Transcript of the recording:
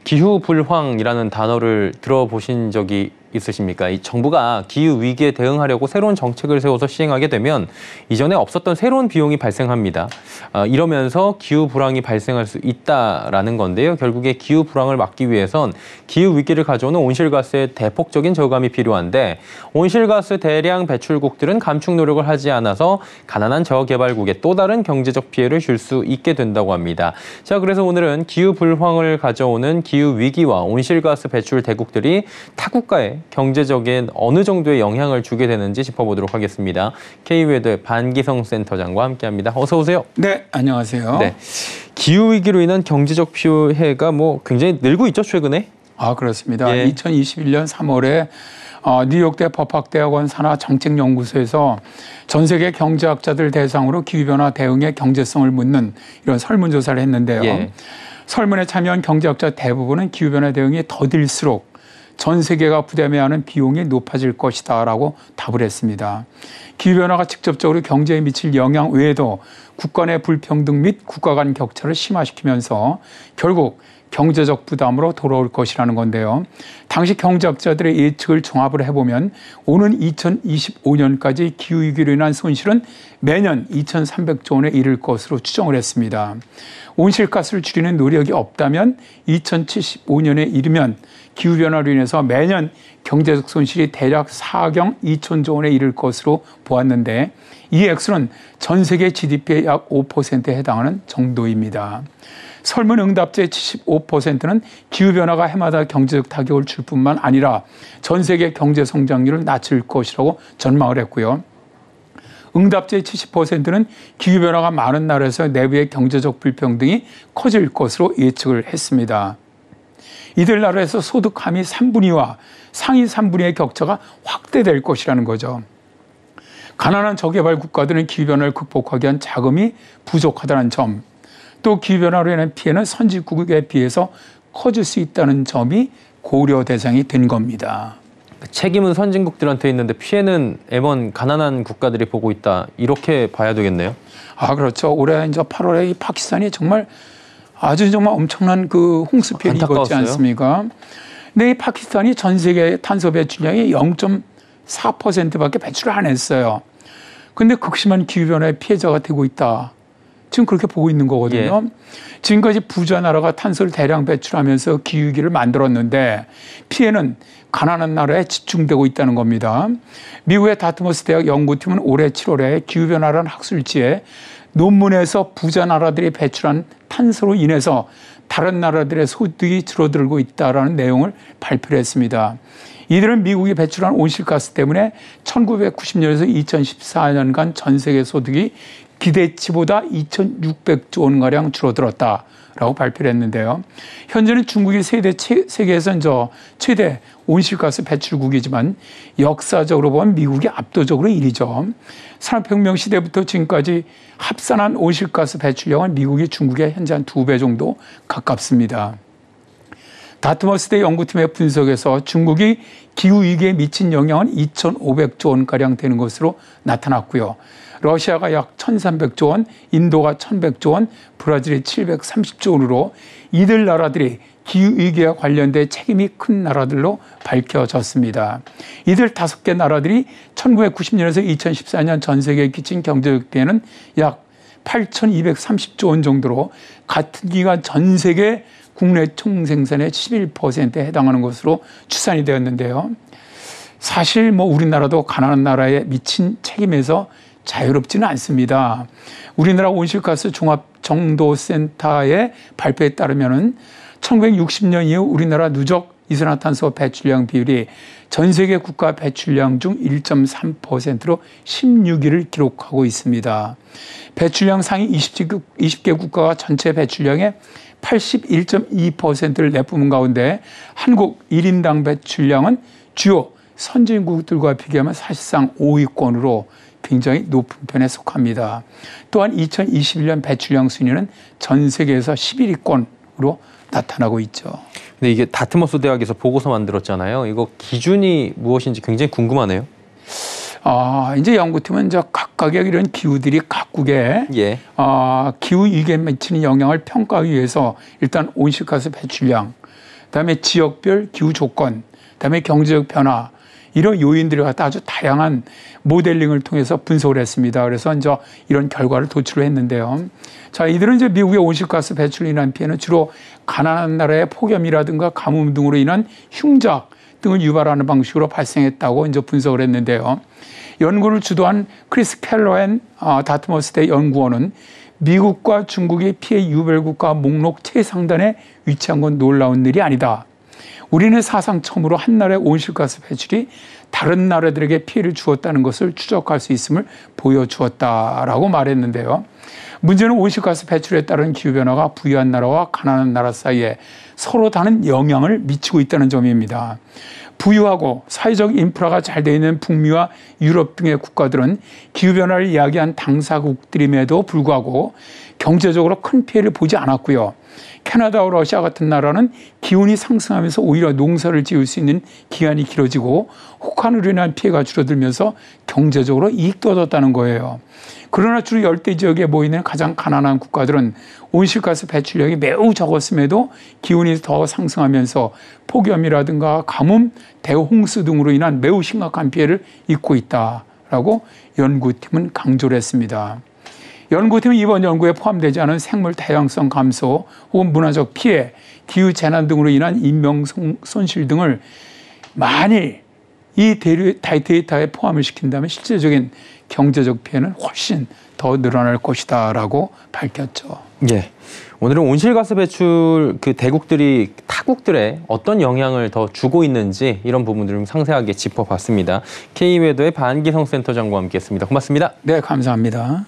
기후불황이라는 단어를 들어보신 적이 있으십니까? 이 정부가 기후위기에 대응하려고 새로운 정책을 세워서 시행하게 되면 이전에 없었던 새로운 비용이 발생합니다. 이러면서 기후불황이 발생할 수 있다라는 건데요. 결국에 기후불황을 막기 위해선 기후위기를 가져오는 온실가스의 대폭적인 저감이 필요한데 온실가스 대량 배출국들은 감축 노력을 하지 않아서 가난한 저개발국에 또 다른 경제적 피해를 줄 수 있게 된다고 합니다. 자, 그래서 오늘은 기후불황을 가져오는 기후위기와 온실가스 배출 대국들이 타국가에 경제적인 어느 정도의 영향을 주게 되는지 짚어보도록 하겠습니다. K웨더의 반기성 센터장과 함께합니다. 어서 오세요. 네, 안녕하세요. 네, 기후위기로 인한 경제적 피해가 굉장히 늘고 있죠, 최근에? 그렇습니다. 예. 2021년 3월에 뉴욕대 법학대학원 산하정책연구소에서 전 세계 경제학자들 대상으로 기후변화 대응의 경제성을 묻는 이런 설문조사를 했는데요. 예. 설문에 참여한 경제학자 대부분은 기후변화 대응이 더딜수록 전 세계가 부담해야 하는 비용이 높아질 것이다라고 답을 했습니다. 기후변화가 직접적으로 경제에 미칠 영향 외에도 국가 내 불평등 및 국가 간 격차를 심화시키면서 결국 경제적 부담으로 돌아올 것이라는 건데요. 당시 경제학자들의 예측을 종합을 해보면 오는 2025년까지 기후위기로 인한 손실은 매년 2,300조 원에 이를 것으로 추정을 했습니다. 온실가스를 줄이는 노력이 없다면 2075년에 이르면 기후변화로 인해서 매년 경제적 손실이 대략 4경 2천조 원에 이를 것으로 보았는데 이 액수는 전 세계 GDP의 약 5%에 해당하는 정도입니다. 설문 응답자의 75%는 기후변화가 해마다 경제적 타격을 줄 뿐만 아니라 전 세계 경제 성장률을 낮출 것이라고 전망을 했고요. 응답자의 70%는 기후변화가 많은 나라에서 내부의 경제적 불평등이 커질 것으로 예측을 했습니다. 이들 나라에서 소득 하위 3분의 2와 상위 3분의 2의 격차가 확대될 것이라는 거죠. 가난한 저개발 국가들은 기후변화를 극복하기 위한 자금이 부족하다는 점, 또 기후변화로 인한 피해는 선진국에 비해서 커질 수 있다는 점이 고려 대상이 된 겁니다. 책임은 선진국들한테 있는데 피해는 애먼 가난한 국가들이 보고 있다. 이렇게 봐야 되겠네요. 그렇죠. 올해 이제 8월에 이 파키스탄이 정말 엄청난 그 홍수 피해를 입었지 않습니까? 근데 이 파키스탄이 전 세계 탄소 배출량의 0.4%밖에 배출을 안 했어요. 근데 극심한 기후변화의 피해자가 되고 있다. 지금 그렇게 보고 있는 거거든요. 예. 지금까지 부자 나라가 탄소를 대량 배출하면서 기후위기를 만들었는데 피해는 가난한 나라에 집중되고 있다는 겁니다. 미국의 다트머스 대학 연구팀은 올해 7월에 기후변화라는 학술지에 논문에서 부자 나라들이 배출한 탄소로 인해서 다른 나라들의 소득이 줄어들고 있다는 내용을 발표를 했습니다. 이들은 미국이 배출한 온실가스 때문에 1990년에서 2014년간 전 세계 소득이 기대치보다 2,600조 원가량 줄어들었다라고 발표를 했는데요. 현재는 중국이 세계에서 최대 온실가스 배출국이지만 역사적으로 보면 미국이 압도적으로 1위죠. 산업혁명 시대부터 지금까지 합산한 온실가스 배출량은 미국이 중국의 현재 한 2배 정도 가깝습니다. 다트머스대 연구팀의 분석에서 중국이 기후위기에 미친 영향은 2,500조 원가량 되는 것으로 나타났고요. 러시아가 약 1,300조 원, 인도가 1,100조 원, 브라질이 730조 원으로 이들 나라들이 기후위기와 관련된 책임이 큰 나라들로 밝혀졌습니다. 이들 5개 나라들이 1990년에서 2014년 전 세계에 끼친 경제적 피해는 약 8,230조 원 정도로 같은 기간 전 세계 국내 총생산의 11%에 해당하는 것으로 추산이 되었는데요. 사실 우리나라도 가난한 나라에 미친 책임에서 자유롭지는 않습니다. 우리나라 온실가스 종합정도센터의 발표에 따르면 1960년 이후 우리나라 누적 이산화탄소 배출량 비율이 전 세계 국가 배출량 중 1.3%로 16위를 기록하고 있습니다. 배출량 상위 20개 국가가 전체 배출량의 81.2%를 내뿜은 가운데 한국 1인당 배출량은 주요 선진국들과 비교하면 사실상 5위권으로 굉장히 높은 편에 속합니다. 또한 2021년 배출량 순위는 전 세계에서 11위권으로 나타나고 있죠. 근데 이게 다트머스 대학에서 보고서 만들었잖아요. 이거 기준이 무엇인지 굉장히 궁금하네요. 이제 연구팀은 각각의 이런 기후들이 각국의 기후 위기에 미치는 영향을 평가하기 위해서 일단 온실가스 배출량, 그다음에 지역별 기후 조건, 그다음에 경제적 변화 이런 요인들을 갖다 아주 다양한 모델링을 통해서 분석을 했습니다. 그래서 이제 이런 결과를 도출을 했는데요. 자, 이들은 이제 미국의 온실가스 배출로 인한 피해는 주로 가난한 나라의 폭염이라든가 가뭄 등으로 인한 흉작 등을 유발하는 방식으로 발생했다고 이제 분석을 했는데요. 연구를 주도한 크리스 켈러앤 다트머스대 연구원은 미국과 중국의 피해 유별국가 목록 최상단에 위치한 건 놀라운 일이 아니다. 우리는 사상 처음으로 한 나라의 온실가스 배출이 다른 나라들에게 피해를 주었다는 것을 추적할 수 있음을 보여주었다라고 말했는데요. 문제는 온실가스 배출에 따른 기후변화가 부유한 나라와 가난한 나라 사이에 서로 다른 영향을 미치고 있다는 점입니다. 부유하고 사회적 인프라가 잘 되어 있는 북미와 유럽 등의 국가들은 기후변화를 이야기한 당사국들임에도 불구하고 경제적으로 큰 피해를 보지 않았고요. 캐나다와 러시아 같은 나라는 기온이 상승하면서 오히려 농사를 지을 수 있는 기간이 길어지고 혹한으로 인한 피해가 줄어들면서 경제적으로 이익도 얻었다는 거예요. 그러나 주로 열대 지역에 모이는 가장 가난한 국가들은 온실가스 배출량이 매우 적었음에도 기온이 더 상승하면서 폭염이라든가 가뭄, 대홍수 등으로 인한 매우 심각한 피해를 입고 있다라고 연구팀은 강조를 했습니다. 연구팀은 이번 연구에 포함되지 않은 생물 다양성 감소 혹은 문화적 피해, 기후재난 등으로 인한 인명 손실 등을 만일 이 데이터에 포함을 시킨다면 실제적인 경제적 피해는 훨씬 더 늘어날 것이다라고 밝혔죠. 예. 오늘은 온실가스 배출 그 대국들이 타국들에 어떤 영향을 더 주고 있는지 이런 부분들을 좀 상세하게 짚어봤습니다. K웨더의 반기성 센터장과 함께했습니다. 고맙습니다. 네, 감사합니다.